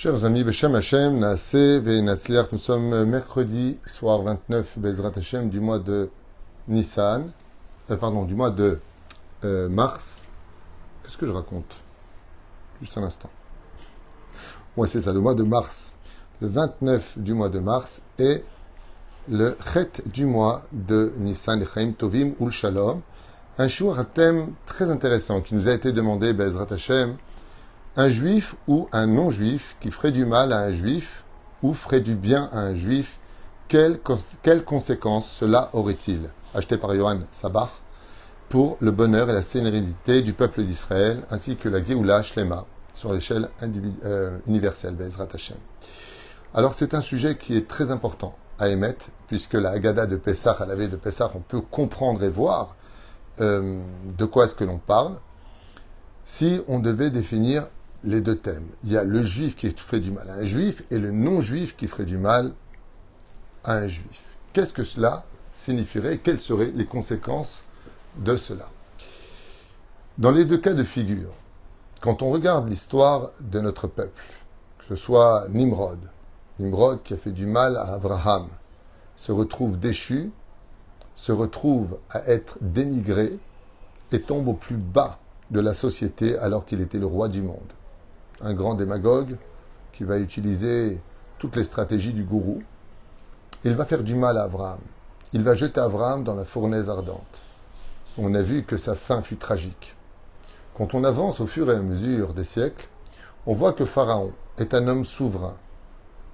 Chers amis, Beshem Hashem, Naaseh Ve'Natzliach, nous sommes mercredi soir 29 Bezrat Hashem du mois de Nissan, du mois de mars. Qu'est-ce que je raconte? Juste un instant. Ouais, c'est ça, le mois de mars. Le 29 du mois de mars et le Chet du mois de Nissan, le Chaim Tovim Ul Shalom. Un jour, un thème très intéressant qui nous a été demandé, Bezrat Hashem. Un juif ou un non-juif qui ferait du mal à un juif ou ferait du bien à un juif, quelles conséquences cela aurait-il? Acheté par Yohan Sabach pour le bonheur et la sérénité du peuple d'Israël, ainsi que la Géoula Shlema sur l'échelle universelle, Bezrat Hashem. Alors c'est un sujet qui est très important à émettre, puisque la Haggadah de Pessah, à la veille de Pessah, on peut comprendre et voir de quoi est-ce que l'on parle. Si on devait définir les deux thèmes, il y a le juif qui ferait du mal à un juif et le non-juif qui ferait du mal à un juif. Qu'est-ce que cela signifierait? Quelles seraient les conséquences de cela? Dans les deux cas de figure, quand on regarde l'histoire de notre peuple, que ce soit Nimrod qui a fait du mal à Abraham, se retrouve déchu, se retrouve à être dénigré et tombe au plus bas de la société alors qu'il était le roi du monde. Un grand démagogue qui va utiliser toutes les stratégies du gourou. Il va faire du mal à Abraham. Il va jeter Abraham dans la fournaise ardente. On a vu que sa fin fut tragique. Quand on avance au fur et à mesure des siècles, on voit que Pharaon est un homme souverain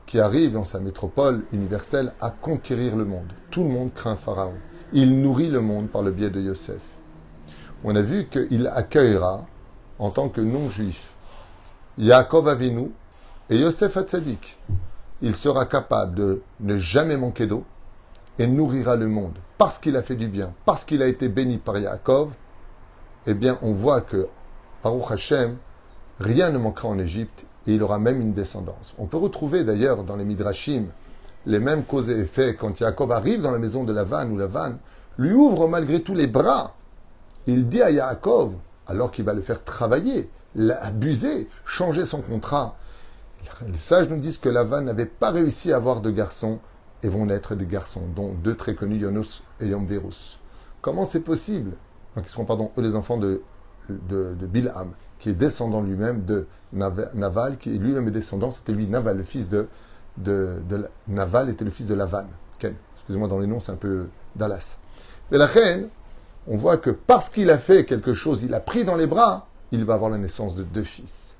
qui arrive dans sa métropole universelle à conquérir le monde. Tout le monde craint Pharaon. Il nourrit le monde par le biais de Yosef. On a vu qu'il accueillera, en tant que non-juif, Yaakov Avinu et Yosef Hatzadik. Il sera capable de ne jamais manquer d'eau et nourrira le monde. Parce qu'il a fait du bien, parce qu'il a été béni par Yaakov, eh bien, on voit que, Baruch Hashem, rien ne manquera en Égypte et il aura même une descendance. On peut retrouver d'ailleurs dans les Midrashim les mêmes causes et effets quand Yaakov arrive dans la maison de Lavan, où Lavan lui ouvre malgré tout les bras. Il dit à Yaakov, alors qu'il va le faire travailler, l'abuser, changer son contrat. Les sages nous disent que Lavan n'avait pas réussi à avoir de garçons et vont naître des garçons, dont deux très connus, Yonus et Yomverus. Comment c'est possible? Donc, ils seront, eux, les enfants de Bilham, qui est descendant lui-même de Naval, qui lui-même est descendant, c'était lui, Naval, le fils de Naval était le fils de Lavan. Ken, excusez-moi, dans les noms, c'est un peu Dallas. Mais la reine, on voit que parce qu'il a fait quelque chose, il a pris dans les bras, il va avoir la naissance de deux fils.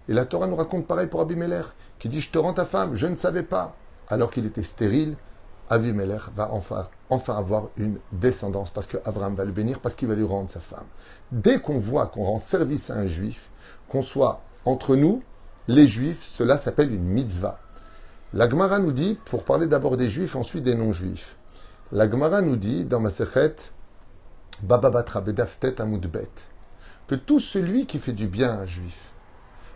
Et la Torah nous raconte pareil pour Abimelech, qui dit « Je te rends ta femme, je ne savais pas ». Alors qu'il était stérile, Abimelech va enfin avoir une descendance, parce qu'Abraham va le bénir, parce qu'il va lui rendre sa femme. Dès qu'on voit qu'on rend service à un juif, qu'on soit entre nous, les juifs, cela s'appelle une mitzvah. La Gemara nous dit, pour parler d'abord des juifs, ensuite des non-juifs, la Gemara nous dit, dans Masechet, Baba Batra Bedaftet Amoudbet, que tout celui qui fait du bien à un juif,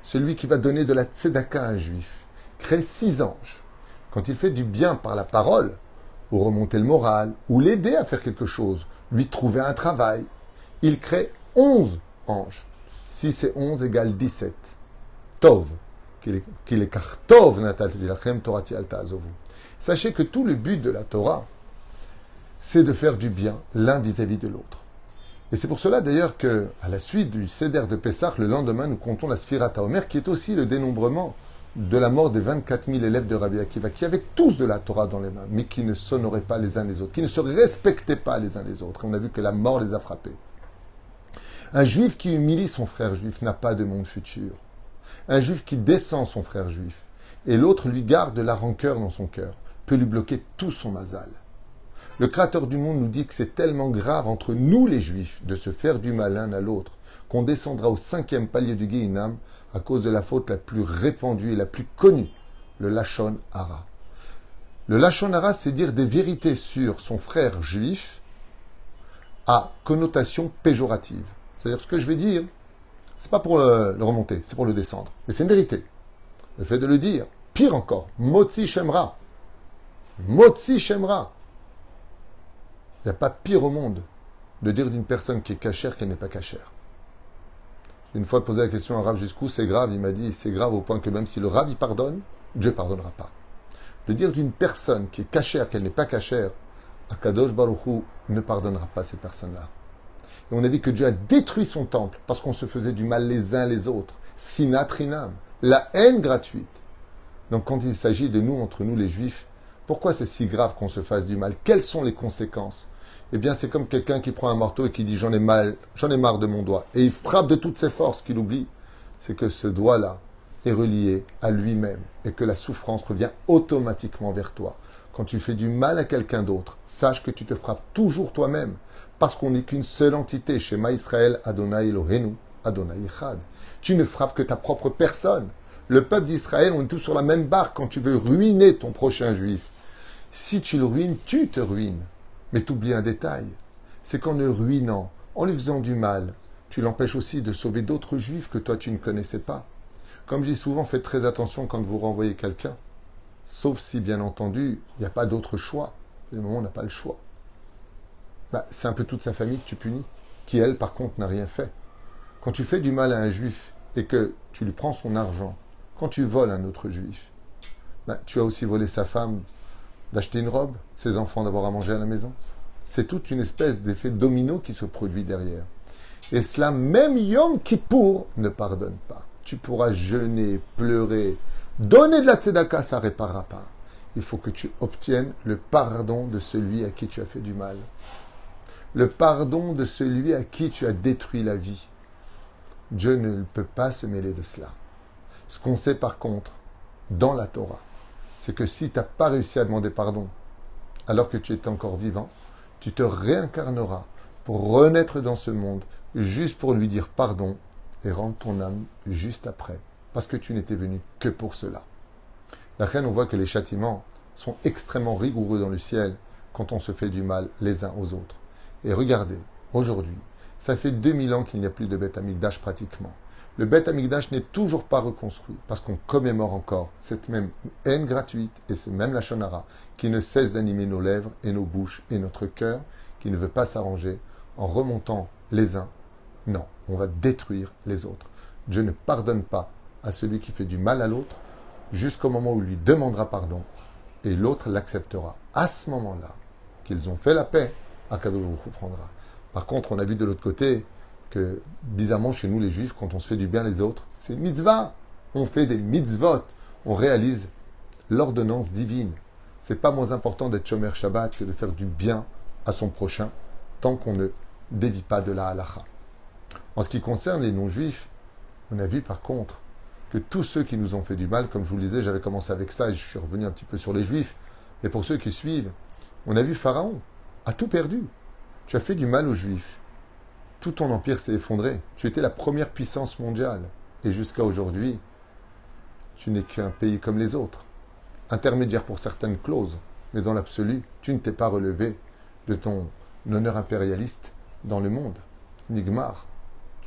celui qui va donner de la tzedaka à un juif, crée 6 anges. Quand il fait du bien par la parole, ou remonter le moral, ou l'aider à faire quelque chose, lui trouver un travail, il crée 11 anges. 6 et 11 égale 17. Tov. Qu'il est car Tov natat dilachem torati alta azovu. Sachez que tout le but de la Torah, c'est de faire du bien l'un vis-à-vis de l'autre. Et c'est pour cela d'ailleurs que, à la suite du Seder de Pessah, le lendemain, nous comptons la Sfirat HaOmer, qui est aussi le dénombrement de la mort des 24 000 élèves de Rabbi Akiva, qui avaient tous de la Torah dans les mains, mais qui ne s'honoraient pas les uns les autres, qui ne se respectaient pas les uns les autres. Et on a vu que la mort les a frappés. Un juif qui humilie son frère juif n'a pas de monde futur. Un juif qui descend son frère juif, et l'autre lui garde de la rancœur dans son cœur, peut lui bloquer tout son mazal. Le Créateur du monde nous dit que c'est tellement grave entre nous les Juifs de se faire du mal l'un à l'autre qu'on descendra au 5e palier du Guéhinam à cause de la faute la plus répandue et la plus connue, le Lachon Hara. Le Lachon Hara, c'est dire des vérités sur son frère juif à connotation péjorative. C'est-à-dire ce que je vais dire, c'est pas pour le remonter, c'est pour le descendre. Mais c'est une vérité. Le fait de le dire, pire encore, Motzi Shemra. Motzi Shemra. Il n'y a pas pire au monde de dire d'une personne qui est cachère qu'elle n'est pas cachère. Une fois posé la question à un Rav jusqu'où c'est grave, il m'a dit c'est grave au point que même si le Rav il pardonne, Dieu ne pardonnera pas. De dire d'une personne qui est cachère qu'elle n'est pas cachère, Akadosh Baruch Hu ne pardonnera pas ces personnes-là. Et on a vu que Dieu a détruit son temple parce qu'on se faisait du mal les uns les autres. Sinatrinam, la haine gratuite. Donc quand il s'agit de nous, entre nous les Juifs, pourquoi c'est si grave qu'on se fasse du mal? Quelles sont les conséquences? Eh bien, c'est comme quelqu'un qui prend un marteau et qui dit j'en ai marre de mon doigt. Et il frappe de toutes ses forces, qu'il oublie. C'est que ce doigt-là est relié à lui-même et que la souffrance revient automatiquement vers toi. Quand tu fais du mal à quelqu'un d'autre, sache que tu te frappes toujours toi-même parce qu'on n'est qu'une seule entité. Shema Israël, Adonai Eloheinu, Adonai Echad. Tu ne frappes que ta propre personne. Le peuple d'Israël, on est tous sur la même barque quand tu veux ruiner ton prochain juif. Si tu le ruines, tu te ruines. Mais tu oublies un détail, c'est qu'en le ruinant, en lui faisant du mal, tu l'empêches aussi de sauver d'autres juifs que toi tu ne connaissais pas. Comme je dis souvent, faites très attention quand vous renvoyez quelqu'un. Sauf si, bien entendu, il n'y a pas d'autre choix. À un moment, on n'a pas le choix. C'est un peu toute sa famille que tu punis, qui elle, par contre, n'a rien fait. Quand tu fais du mal à un juif et que tu lui prends son argent, quand tu voles un autre juif, tu as aussi volé sa femme d'acheter une robe, ses enfants d'avoir à manger à la maison. C'est toute une espèce d'effet domino qui se produit derrière. Et cela, même Yom Kippour ne pardonne pas. Tu pourras jeûner, pleurer, donner de la tzedaka, ça ne réparera pas. Il faut que tu obtiennes le pardon de celui à qui tu as fait du mal. Le pardon de celui à qui tu as détruit la vie. Dieu ne peut pas se mêler de cela. Ce qu'on sait par contre, dans la Torah, c'est que si tu n'as pas réussi à demander pardon alors que tu étais encore vivant, tu te réincarneras pour renaître dans ce monde juste pour lui dire pardon et rendre ton âme juste après, parce que tu n'étais venu que pour cela. La reine, on voit que les châtiments sont extrêmement rigoureux dans le ciel quand on se fait du mal les uns aux autres. Et regardez, aujourd'hui, ça fait 2000 ans qu'il n'y a plus de Beth Amikdash pratiquement. Le Beth Amikdash n'est toujours pas reconstruit parce qu'on commémore encore cette même haine gratuite et ce même Lachon Hara qui ne cesse d'animer nos lèvres et nos bouches et notre cœur, qui ne veut pas s'arranger en remontant les uns. Non, on va détruire les autres. Dieu ne pardonne pas à celui qui fait du mal à l'autre jusqu'au moment où il lui demandera pardon et l'autre l'acceptera. À ce moment-là, qu'ils ont fait la paix, Akadosh Baruch Hu prendra. Par contre, on a vu de l'autre côté que, bizarrement, chez nous, les Juifs, quand on se fait du bien les autres, c'est une mitzvah. On fait des mitzvot. On réalise l'ordonnance divine. C'est pas moins important d'être Shomer Shabbat que de faire du bien à son prochain, tant qu'on ne dévie pas de la halacha. En ce qui concerne les non-juifs, on a vu par contre que tous ceux qui nous ont fait du mal, comme je vous le disais, j'avais commencé avec ça et je suis revenu un petit peu sur les juifs, mais pour ceux qui suivent, on a vu Pharaon a tout perdu. Tu as fait du mal aux juifs. Tout ton empire s'est effondré. Tu étais la première puissance mondiale. Et jusqu'à aujourd'hui, tu n'es qu'un pays comme les autres. Intermédiaire pour certaines clauses, mais dans l'absolu, tu ne t'es pas relevé de ton honneur impérialiste dans le monde. Nigmar,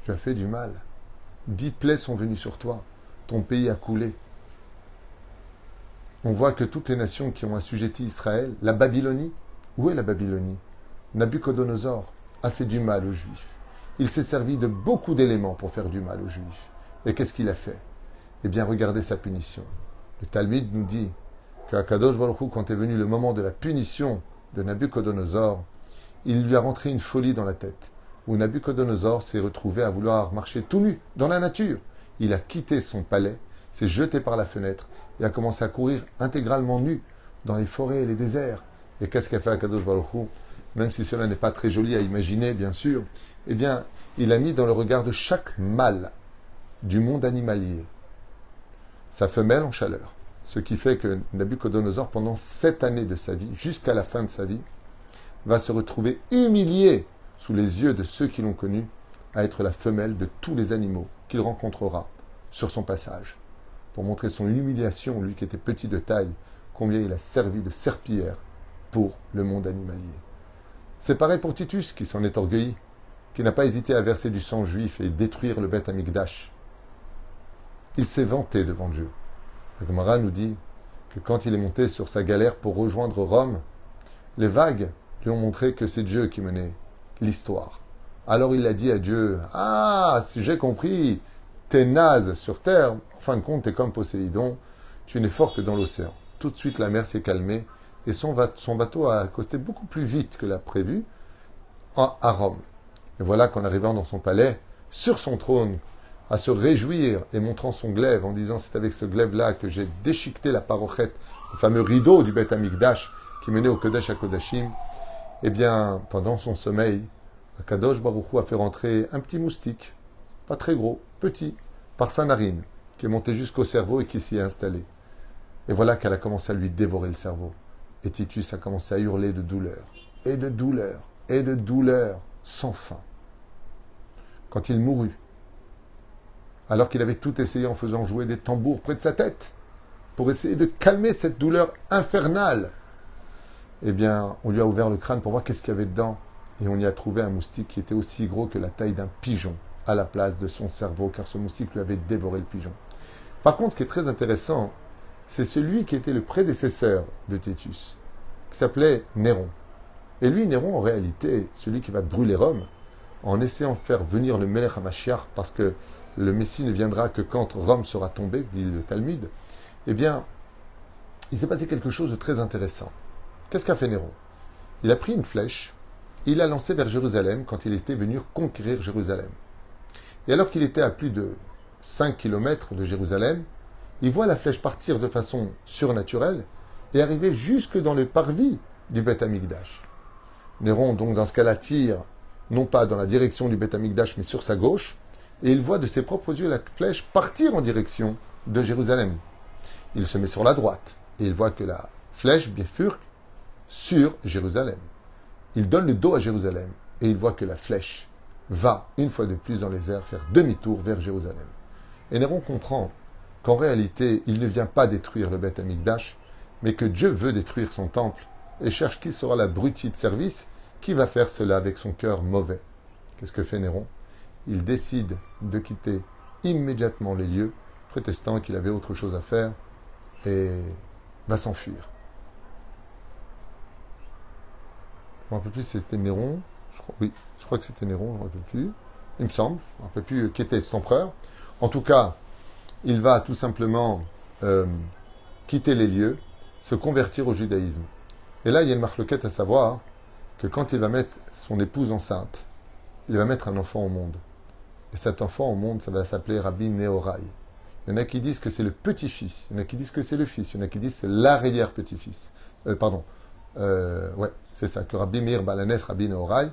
tu as fait du mal. 10 plaies sont venues sur toi. Ton pays a coulé. On voit que toutes les nations qui ont assujetti Israël, la Babylonie, où est la Babylonie? Nabuchodonosor a fait du mal aux Juifs. Il s'est servi de beaucoup d'éléments pour faire du mal aux Juifs. Et qu'est-ce qu'il a fait? Eh bien, regardez sa punition. Le Talmud nous dit qu'à Kadosh Baruch Hu, quand est venu le moment de la punition de Nabuchodonosor, il lui a rentré une folie dans la tête, où Nabuchodonosor s'est retrouvé à vouloir marcher tout nu dans la nature. Il a quitté son palais, s'est jeté par la fenêtre et a commencé à courir intégralement nu dans les forêts et les déserts. Et qu'est-ce qu'a fait Akadosh Baruch Hu? Même si cela n'est pas très joli à imaginer, bien sûr, eh bien, il a mis dans le regard de chaque mâle du monde animalier sa femelle en chaleur. Ce qui fait que Nabuchodonosor, pendant 7 années de sa vie, jusqu'à la fin de sa vie, va se retrouver humilié sous les yeux de ceux qui l'ont connu à être la femelle de tous les animaux qu'il rencontrera sur son passage. Pour montrer son humiliation, lui qui était petit de taille, combien il a servi de serpillière pour le monde animalier. C'est pareil pour Titus, qui s'en est orgueilli, qui n'a pas hésité à verser du sang juif et détruire le Beth Amikdash. Il s'est vanté devant Dieu. La Gemara nous dit que quand il est monté sur sa galère pour rejoindre Rome, les vagues lui ont montré que c'est Dieu qui menait l'histoire. Alors il a dit à Dieu, ah, si j'ai compris, t'es naze sur terre, en fin de compte, t'es comme Poséidon, tu n'es fort que dans l'océan. Tout de suite, la mer s'est calmée et son bateau a accosté beaucoup plus vite que l'a prévu à Rome. Et voilà qu'en arrivant dans son palais, sur son trône, à se réjouir et montrant son glaive en disant c'est avec ce glaive-là que j'ai déchiqueté la parochette, le fameux rideau du Beth Amikdash qui menait au Kodesh HaKodashim, eh bien, pendant son sommeil, Akadosh Baruch Hu a fait rentrer un petit moustique, pas très gros, petit, par sa narine, qui est monté jusqu'au cerveau et qui s'y est installé. Et voilà qu'elle a commencé à lui dévorer le cerveau. Et Titus a commencé à hurler de douleur, et de douleur, et de douleur, sans fin. Quand il mourut, alors qu'il avait tout essayé en faisant jouer des tambours près de sa tête, pour essayer de calmer cette douleur infernale, eh bien, on lui a ouvert le crâne pour voir qu'est-ce qu'il y avait dedans. Et on y a trouvé un moustique qui était aussi gros que la taille d'un pigeon à la place de son cerveau, car ce moustique lui avait dévoré le pigeon. Par contre, ce qui est très intéressant, c'est celui qui était le prédécesseur de Titus, qui s'appelait Néron. Et lui, Néron, en réalité, celui qui va brûler Rome, en essayant de faire venir le Melech HaMashiach, parce que le Messie ne viendra que quand Rome sera tombée, dit le Talmud, eh bien, il s'est passé quelque chose de très intéressant. Qu'est-ce qu'a fait Néron? Il a pris une flèche, il l'a lancée vers Jérusalem quand il était venu conquérir Jérusalem. Et alors qu'il était à plus de 5 kilomètres de Jérusalem, il voit la flèche partir de façon surnaturelle et arriver jusque dans le parvis du Beth Amikdash. Néron, donc, dans ce cas-là, tire, non pas dans la direction du Beth Amikdash, mais sur sa gauche, et il voit de ses propres yeux la flèche partir en direction de Jérusalem. Il se met sur la droite, et il voit que la flèche bifurque sur Jérusalem. Il donne le dos à Jérusalem, et il voit que la flèche va, une fois de plus dans les airs, faire demi-tour vers Jérusalem. Et Néron comprend qu'en réalité, il ne vient pas détruire le Beth Amikdash, mais que Dieu veut détruire son temple, et cherche qui sera l'abruti de service qui va faire cela avec son cœur mauvais. Qu'est-ce que fait Néron? Il décide de quitter immédiatement les lieux, prétestant qu'il avait autre chose à faire, et va s'enfuir. Je ne me rappelle plus si c'était Néron. Je crois que c'était Néron, je ne me rappelle plus. Il me semble. Je ne me rappelle plus qui était cet empereur. En tout cas, il va tout simplement quitter les lieux, se convertir au judaïsme. Et là, il y a une marloquette à savoir que quand il va mettre son épouse enceinte, il va mettre un enfant au monde. Et cet enfant au monde, ça va s'appeler Rabbi Nehorai. Il y en a qui disent que c'est le petit-fils, il y en a qui disent que c'est le fils, il y en a qui disent que c'est l'arrière-petit-fils. Ouais, c'est ça, que Rabbi Meir Balanès, Rabbi Nehorai,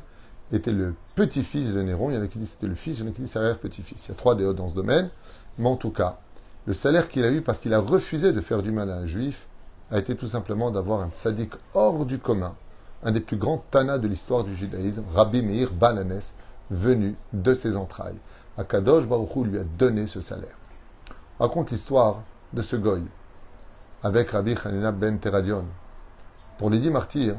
était le petit-fils de Néron. Il y en a qui disent que c'était le fils, il y en a qui disent que c'est l'arrière-petit-fils. Il y a 3 déotes dans ce domaine, mais en tout cas, le salaire qu'il a eu parce qu'il a refusé de faire du mal à un juif a été tout simplement d'avoir un tzaddik hors du commun, un des plus grands tanas de l'histoire du judaïsme, Rabbi Meir Balanès, venu de ses entrailles. Akadosh Baruch Hu lui a donné ce salaire. Raconte l'histoire de ce goy avec Rabbi Hanina ben Teradion. Pour les 10 martyrs,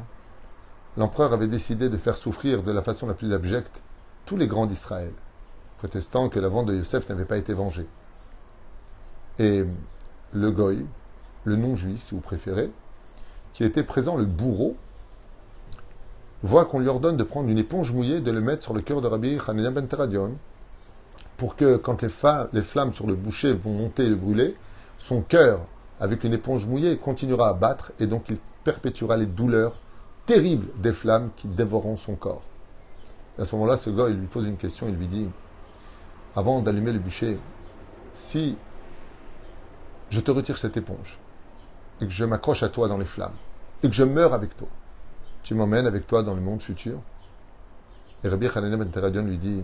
l'empereur avait décidé de faire souffrir de la façon la plus abjecte tous les grands d'Israël, protestant que la vente de Yosef n'avait pas été vengée. Et le goy, le non-juif si vous préférez, qui était présent, le bourreau, voit qu'on lui ordonne de prendre une éponge mouillée et de le mettre sur le cœur de Rabbi Hanina ben Teradion, pour que quand les flammes sur le boucher vont monter et le brûler, son cœur, avec une éponge mouillée, continuera à battre, et donc il perpétuera les douleurs terribles des flammes qui dévoreront son corps. Et à ce moment-là, ce gars, il lui pose une question, il lui dit, avant d'allumer le bûcher, si je te retire cette éponge, et que je m'accroche à toi dans les flammes, et que je meurs avec toi, tu m'emmènes avec toi dans le monde futur? Et Rabbi Hanina ben Teradion lui dit,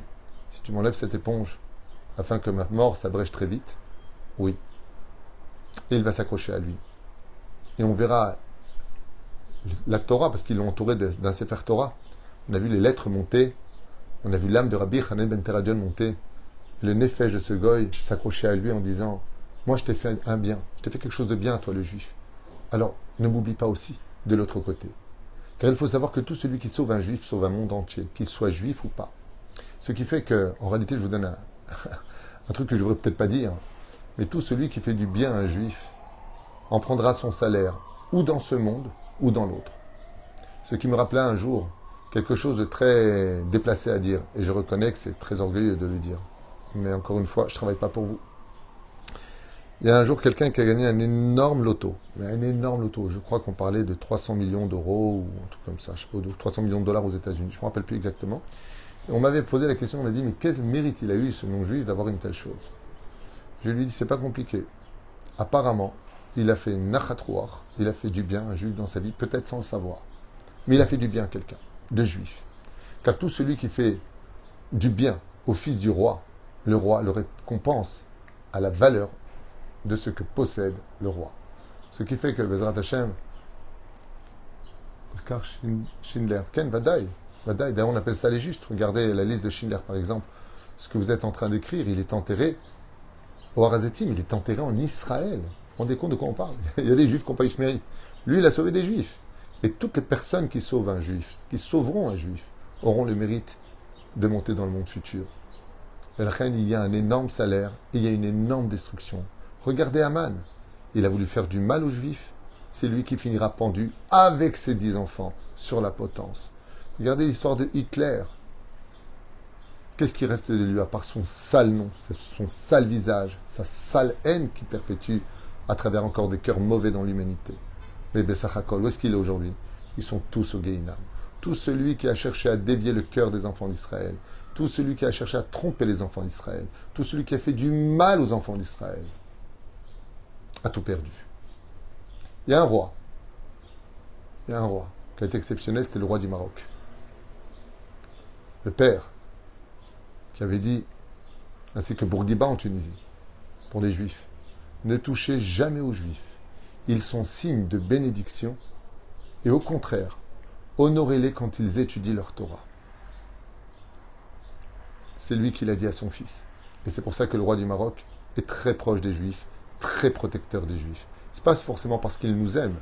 si tu m'enlèves cette éponge, afin que ma mort s'abrège très vite, oui. Et il va s'accrocher à lui. Et on verra la Torah, parce qu'ils l'ont entouré d'un Sefer Torah. On a vu les lettres monter, on a vu l'âme de Rabbi Hanina ben Teradion monter, et le nefesh de ce goy s'accrocher à lui en disant, moi je t'ai fait un bien, je t'ai fait quelque chose de bien, toi le juif. Alors, ne m'oublie pas aussi, de l'autre côté. Car il faut savoir que tout celui qui sauve un juif sauve un monde entier, qu'il soit juif ou pas. Ce qui fait que, en réalité, je vous donne un truc que je ne devrais peut-être pas dire, mais tout celui qui fait du bien à un juif en prendra son salaire, ou dans ce monde, ou dans l'autre. Ce qui me rappela un jour quelque chose de très déplacé à dire. Et je reconnais que c'est très orgueilleux de le dire. Mais encore une fois, je ne travaille pas pour vous. Il y a un jour quelqu'un qui a gagné un énorme loto. Mais un énorme loto. Je crois qu'on parlait de 300 millions d'euros ou un truc comme ça. Je sais pas, 300 millions de dollars aux États-Unis. Je ne me rappelle plus exactement. Et on m'avait posé la question, on m'a dit, mais quel mérite il a eu, ce non-juif, d'avoir une telle chose? Je lui ai dit, c'est pas compliqué. Apparemment, il a fait une nachatrouar, il a fait du bien à un juif dans sa vie, peut-être sans le savoir. Mais il a fait du bien à quelqu'un, de juif. Car tout celui qui fait du bien au fils du roi le récompense à la valeur de ce que possède le roi. Ce qui fait que Bezrat Hashem, car Schindler, Ken Vadaï, d'ailleurs on appelle ça les justes. Regardez la liste de Schindler par exemple. Ce que vous êtes en train d'écrire, il est enterré au Harazetim, il est enterré en Israël. Vous vous rendez compte de quoi on parle? Il y a des juifs qui n'ont pas eu ce mérite. Lui, il a sauvé des juifs. Et toutes les personnes qui sauvent un juif, qui sauveront un juif, auront le mérite de monter dans le monde futur. La reine, il y a un énorme salaire et il y a une énorme destruction. Regardez Haman. Il a voulu faire du mal aux juifs. C'est lui qui finira pendu avec ses 10 enfants sur la potence. Regardez l'histoire de Hitler. Qu'est-ce qui reste de lui à part son sale nom, son sale visage, sa sale haine qui perpétue à travers encore des cœurs mauvais dans l'humanité. Mais Bessachakol, où est-ce qu'il est aujourd'hui? Ils sont tous au Gehinam. Tout celui qui a cherché à dévier le cœur des enfants d'Israël, tout celui qui a cherché à tromper les enfants d'Israël, tout celui qui a fait du mal aux enfants d'Israël, a tout perdu. Il y a un roi. Il y a un roi qui a été exceptionnel, c'était le roi du Maroc. Le père qui avait dit, ainsi que Bourguiba en Tunisie, pour les Juifs, ne touchez jamais aux Juifs. Ils sont signes de bénédiction et au contraire, honorez-les quand ils étudient leur Torah. C'est lui qui l'a dit à son fils. Et c'est pour ça que le roi du Maroc est très proche des Juifs, très protecteur des Juifs. Ce n'est pas forcément parce qu'il nous aime,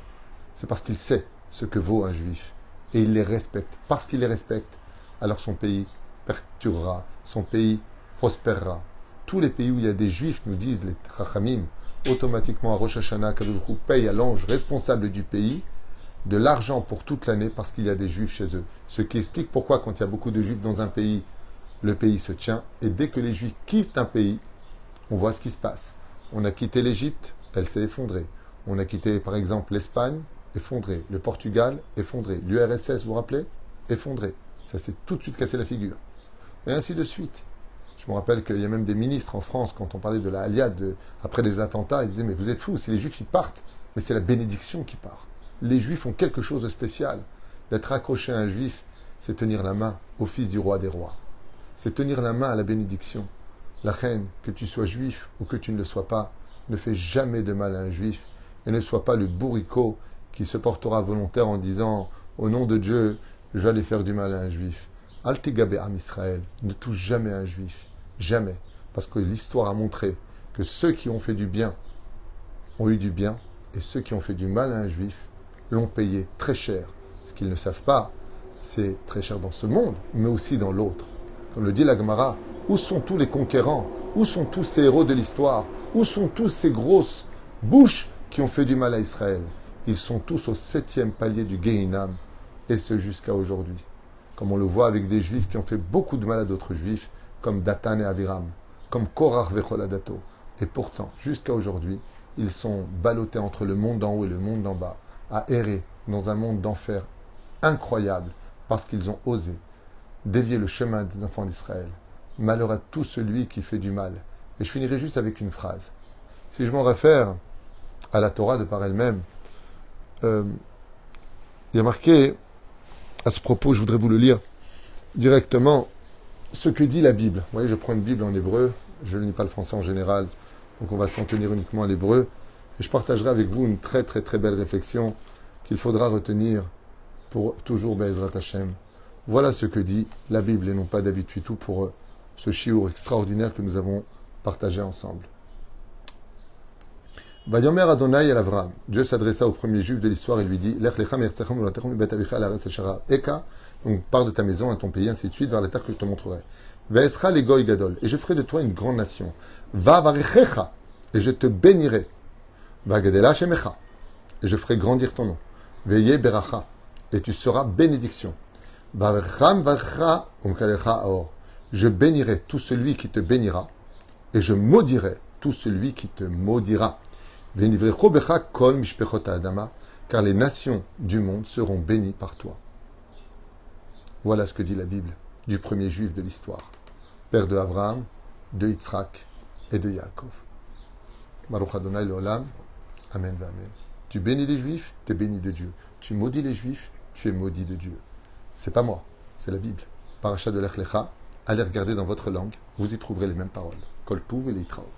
c'est parce qu'il sait ce que vaut un Juif. Et il les respecte. Parce qu'il les respecte, alors son pays perturbera, son pays prospérera. Tous les pays où il y a des Juifs, nous disent les Chachamim, automatiquement à Rosh Hashanah, Kadosh Hu paye à l'ange responsable du pays de l'argent pour toute l'année parce qu'il y a des Juifs chez eux. Ce qui explique pourquoi quand il y a beaucoup de Juifs dans un pays, le pays se tient. Et dès que les Juifs quittent un pays, on voit ce qui se passe. On a quitté l'Égypte, elle s'est effondrée. On a quitté par exemple l'Espagne, effondrée. Le Portugal, effondré. L'URSS, vous vous rappelez? Effondré. Ça s'est tout de suite cassé la figure. Et ainsi de suite. Je me rappelle qu'il y a même des ministres en France, quand on parlait de la Aliade, après les attentats, ils disaient, mais vous êtes fous, si les Juifs ils partent, mais c'est la bénédiction qui part. Les Juifs ont quelque chose de spécial. D'être accroché à un Juif, c'est tenir la main au fils du roi des rois. C'est tenir la main à la bénédiction. La reine, que tu sois juif ou que tu ne le sois pas, ne fais jamais de mal à un juif et ne sois pas le bourricot qui se portera volontaire en disant, au nom de Dieu, je vais aller faire du mal à un juif. Al-Tigabe Am Israël, ne touche jamais un juif. Jamais. Parce que l'histoire a montré que ceux qui ont fait du bien ont eu du bien et ceux qui ont fait du mal à un juif l'ont payé très cher. Ce qu'ils ne savent pas, c'est très cher dans ce monde, mais aussi dans l'autre. Comme le dit la Gemara, où sont tous les conquérants? Où sont tous ces héros de l'histoire? Où sont tous ces grosses bouches qui ont fait du mal à Israël? Ils sont tous au 7e palier du Gehinam, et ce jusqu'à aujourd'hui. Comme on le voit avec des juifs qui ont fait beaucoup de mal à d'autres juifs, comme Datan et Aviram, comme Korach Vecholadato. Et pourtant, jusqu'à aujourd'hui, ils sont ballottés entre le monde d'en haut et le monde d'en bas, à errer dans un monde d'enfer incroyable, parce qu'ils ont osé dévier le chemin des enfants d'Israël. Malheur à tout celui qui fait du mal. Et je finirai juste avec une phrase. Si je m'en réfère à la Torah de par elle-même, il y a marqué, à ce propos, je voudrais vous le lire directement, ce que dit la Bible. Vous voyez, je prends une Bible en hébreu, je ne lis pas le français en général, donc on va s'en tenir uniquement à l'hébreu, et je partagerai avec vous une très très très belle réflexion qu'il faudra retenir pour toujours Be'ezrat Hashem. Voilà ce que dit la Bible, et non pas d'habitude tout pour ce shiur extraordinaire que nous avons partagé ensemble. Vayomer Adonai el Avram. Dieu s'adressa au premier juif de l'histoire et lui dit, Lech lechem yertzechem ulatechem mi bet avicha al haaretz shara eka, donc pars de ta maison à ton pays, ainsi de suite, vers la terre que je te montrerai. Ve'esra le goy gadol, et je ferai de toi une grande nation. Va varichecha, et je te bénirai. Va gadela shemecha, et je ferai grandir ton nom. Ve'ye beracha, et tu seras bénédiction. Je bénirai tout celui qui te bénira, et je maudirai tout celui qui te maudira. Car les nations du monde seront bénies par toi. Voilà ce que dit la Bible du premier juif de l'histoire, père de Abraham, de Yitzhak et de Yaakov. Baruch Adonai Leolam, Amen Amen. Tu bénis les juifs, tu es béni de Dieu. Tu maudis les juifs, tu es maudit de Dieu. C'est pas moi, c'est la Bible. Parasha de l'Ech Lecha, allez regarder dans votre langue, vous y trouverez les mêmes paroles. Kol Tuv et Leitraot.